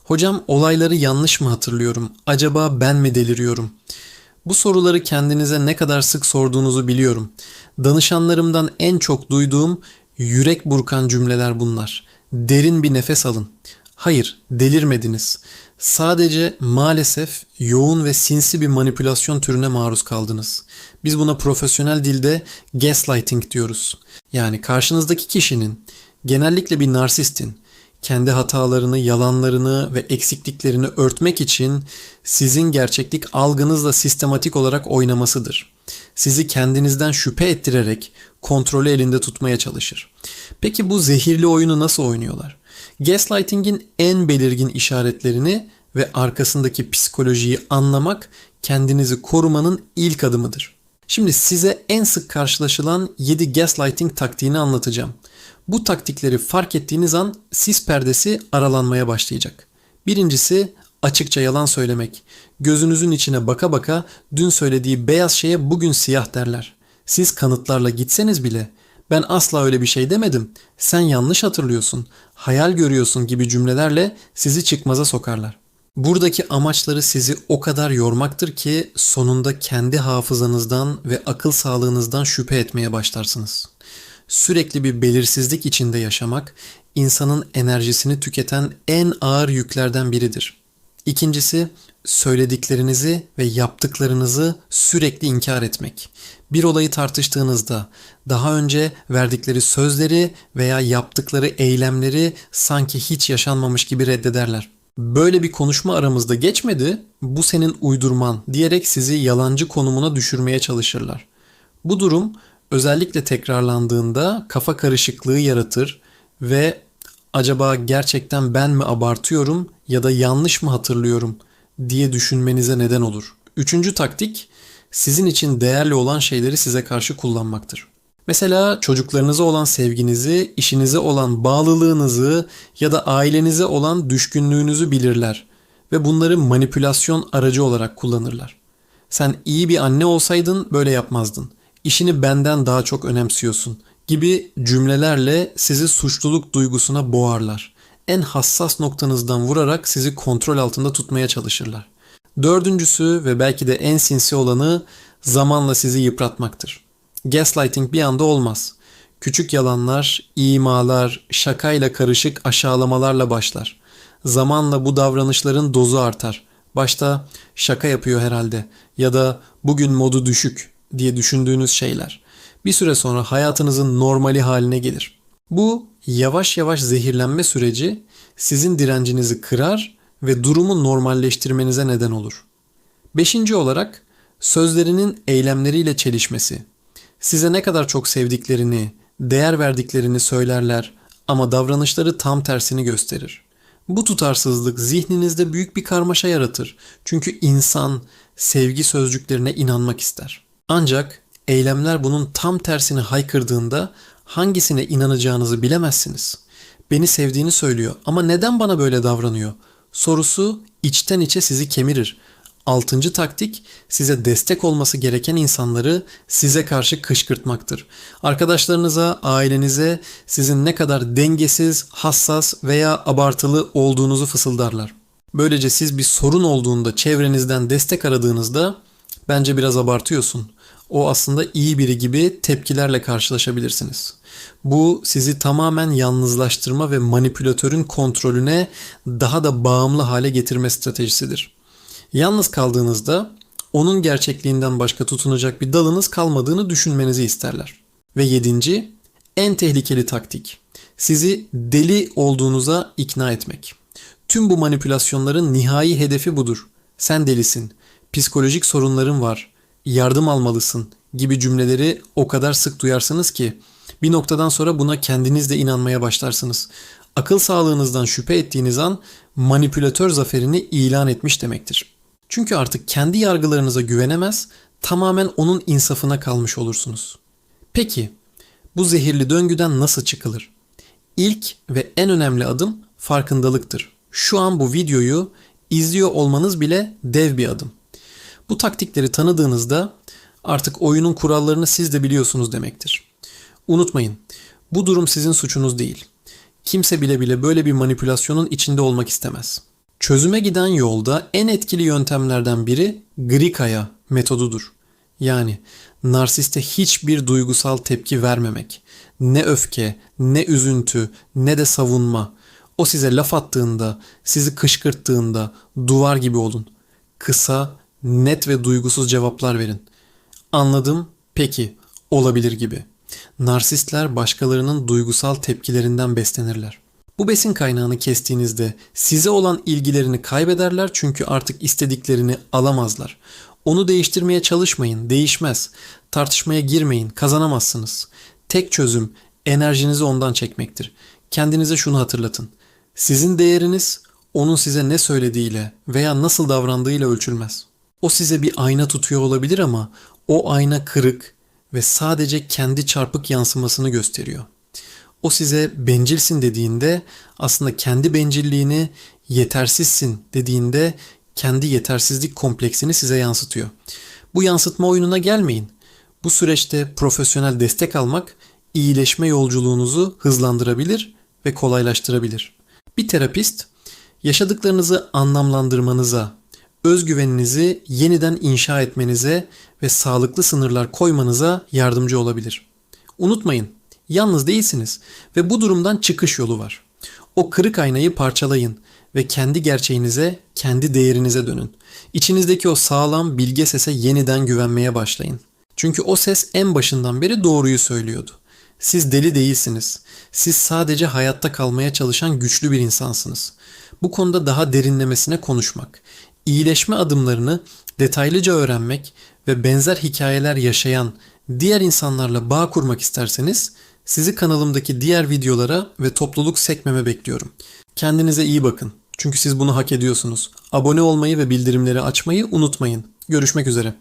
Hocam olayları yanlış mı hatırlıyorum? Acaba ben mi deliriyorum? Bu soruları kendinize ne kadar sık sorduğunuzu biliyorum. Danışanlarımdan en çok duyduğum yürek burkan cümleler bunlar. Derin bir nefes alın. Hayır, delirmediniz. Sadece maalesef yoğun ve sinsi bir manipülasyon türüne maruz kaldınız. Biz buna profesyonel dilde gaslighting diyoruz. Yani karşınızdaki kişinin, genellikle bir narsistin, kendi hatalarını, yalanlarını ve eksikliklerini örtmek için sizin gerçeklik algınızla sistematik olarak oynamasıdır. Sizi kendinizden şüphe ettirerek kontrolü elinde tutmaya çalışır. Peki bu zehirli oyunu nasıl oynuyorlar? Gaslighting'in en belirgin işaretlerini ve arkasındaki psikolojiyi anlamak kendinizi korumanın ilk adımıdır. Şimdi size en sık karşılaşılan 7 gaslighting taktiğini anlatacağım. Bu taktikleri fark ettiğiniz an sis perdesi aralanmaya başlayacak. Birincisi açıkça yalan söylemek. Gözünüzün içine baka baka dün söylediği beyaz şeye bugün siyah derler. Siz kanıtlarla gitseniz bile ben asla öyle bir şey demedim, sen yanlış hatırlıyorsun, hayal görüyorsun gibi cümlelerle sizi çıkmaza sokarlar. Buradaki amaçları sizi o kadar yormaktır ki sonunda kendi hafızanızdan ve akıl sağlığınızdan şüphe etmeye başlarsınız. Sürekli bir belirsizlik içinde yaşamak insanın enerjisini tüketen en ağır yüklerden biridir. İkincisi, söylediklerinizi ve yaptıklarınızı sürekli inkar etmek. Bir olayı tartıştığınızda daha önce verdikleri sözleri veya yaptıkları eylemleri sanki hiç yaşanmamış gibi reddederler. Böyle bir konuşma aramızda geçmedi, bu senin uydurman diyerek sizi yalancı konumuna düşürmeye çalışırlar. Bu durum özellikle tekrarlandığında kafa karışıklığı yaratır ve acaba gerçekten ben mi abartıyorum ya da yanlış mı hatırlıyorum diye düşünmenize neden olur. Üçüncü taktik, sizin için değerli olan şeyleri size karşı kullanmaktır. Mesela çocuklarınıza olan sevginizi, işinize olan bağlılığınızı ya da ailenize olan düşkünlüğünüzü bilirler ve bunları manipülasyon aracı olarak kullanırlar. Sen iyi bir anne olsaydın böyle yapmazdın. İşini benden daha çok önemsiyorsun gibi cümlelerle sizi suçluluk duygusuna boğarlar. En hassas noktanızdan vurarak sizi kontrol altında tutmaya çalışırlar. Dördüncüsü ve belki de en sinsi olanı zamanla sizi yıpratmaktır. Gaslighting bir anda olmaz. Küçük yalanlar, imalar, şakayla karışık aşağılamalarla başlar. Zamanla bu davranışların dozu artar. Başta şaka yapıyor herhalde ya da bugün modu düşük diye düşündüğünüz şeyler. Bir süre sonra hayatınızın normali haline gelir. Bu yavaş yavaş zehirlenme süreci sizin direncinizi kırar ve durumu normalleştirmenize neden olur. Beşinci olarak sözlerinin eylemleriyle çelişmesi. Size ne kadar çok sevdiklerini, değer verdiklerini söylerler ama davranışları tam tersini gösterir. Bu tutarsızlık zihninizde büyük bir karmaşa yaratır. Çünkü insan sevgi sözcüklerine inanmak ister. Ancak eylemler bunun tam tersini haykırdığında hangisine inanacağınızı bilemezsiniz. Beni sevdiğini söylüyor ama neden bana böyle davranıyor? Sorusu içten içe sizi kemirir. Altıncı taktik size destek olması gereken insanları size karşı kışkırtmaktır. Arkadaşlarınıza, ailenize sizin ne kadar dengesiz, hassas veya abartılı olduğunuzu fısıldarlar. Böylece siz bir sorun olduğunda çevrenizden destek aradığınızda bence biraz abartıyorsun. O aslında iyi biri gibi tepkilerle karşılaşabilirsiniz. Bu sizi tamamen yalnızlaştırma ve manipülatörün kontrolüne daha da bağımlı hale getirme stratejisidir. Yalnız kaldığınızda onun gerçekliğinden başka tutunacak bir dalınız kalmadığını düşünmenizi isterler. Ve yedinci, en tehlikeli taktik. Sizi deli olduğunuza ikna etmek. Tüm bu manipülasyonların nihai hedefi budur. Sen delisin, psikolojik sorunların var, yardım almalısın gibi cümleleri o kadar sık duyarsınız ki bir noktadan sonra buna kendiniz de inanmaya başlarsınız. Akıl sağlığınızdan şüphe ettiğiniz an manipülatör zaferini ilan etmiş demektir. Çünkü artık kendi yargılarınıza güvenemez, tamamen onun insafına kalmış olursunuz. Peki, bu zehirli döngüden nasıl çıkılır? İlk ve en önemli adım farkındalıktır. Şu an bu videoyu izliyor olmanız bile dev bir adım. Bu taktikleri tanıdığınızda artık oyunun kurallarını siz de biliyorsunuz demektir. Unutmayın, bu durum sizin suçunuz değil. Kimse bile bile böyle bir manipülasyonun içinde olmak istemez. Çözüme giden yolda en etkili yöntemlerden biri Grikaya metodudur. Yani narsiste hiçbir duygusal tepki vermemek. Ne öfke, ne üzüntü, ne de savunma. O size laf attığında, sizi kışkırttığında duvar gibi olun. Kısa, net ve duygusuz cevaplar verin. Anladım, peki, olabilir gibi. Narsistler başkalarının duygusal tepkilerinden beslenirler. Bu besin kaynağını kestiğinizde size olan ilgilerini kaybederler çünkü artık istediklerini alamazlar. Onu değiştirmeye çalışmayın, değişmez. Tartışmaya girmeyin, kazanamazsınız. Tek çözüm enerjinizi ondan çekmektir. Kendinize şunu hatırlatın. Sizin değeriniz onun size ne söylediğiyle veya nasıl davrandığıyla ölçülmez. O size bir ayna tutuyor olabilir ama o ayna kırık ve sadece kendi çarpık yansımasını gösteriyor. O size bencilsin dediğinde aslında kendi bencilliğini, yetersizsin dediğinde kendi yetersizlik kompleksini size yansıtıyor. Bu yansıtma oyununa gelmeyin. Bu süreçte profesyonel destek almak iyileşme yolculuğunuzu hızlandırabilir ve kolaylaştırabilir. Bir terapist yaşadıklarınızı anlamlandırmanıza, özgüveninizi yeniden inşa etmenize ve sağlıklı sınırlar koymanıza yardımcı olabilir. Unutmayın, yalnız değilsiniz ve bu durumdan çıkış yolu var. O kırık aynayı parçalayın ve kendi gerçeğinize, kendi değerinize dönün. İçinizdeki o sağlam, bilge sese yeniden güvenmeye başlayın. Çünkü o ses en başından beri doğruyu söylüyordu. Siz deli değilsiniz. Siz sadece hayatta kalmaya çalışan güçlü bir insansınız. Bu konuda daha derinlemesine konuşmak, iyileşme adımlarını detaylıca öğrenmek ve benzer hikayeler yaşayan diğer insanlarla bağ kurmak isterseniz sizi kanalımdaki diğer videolara ve topluluk sekmeme bekliyorum. Kendinize iyi bakın. Çünkü siz bunu hak ediyorsunuz. Abone olmayı ve bildirimleri açmayı unutmayın. Görüşmek üzere.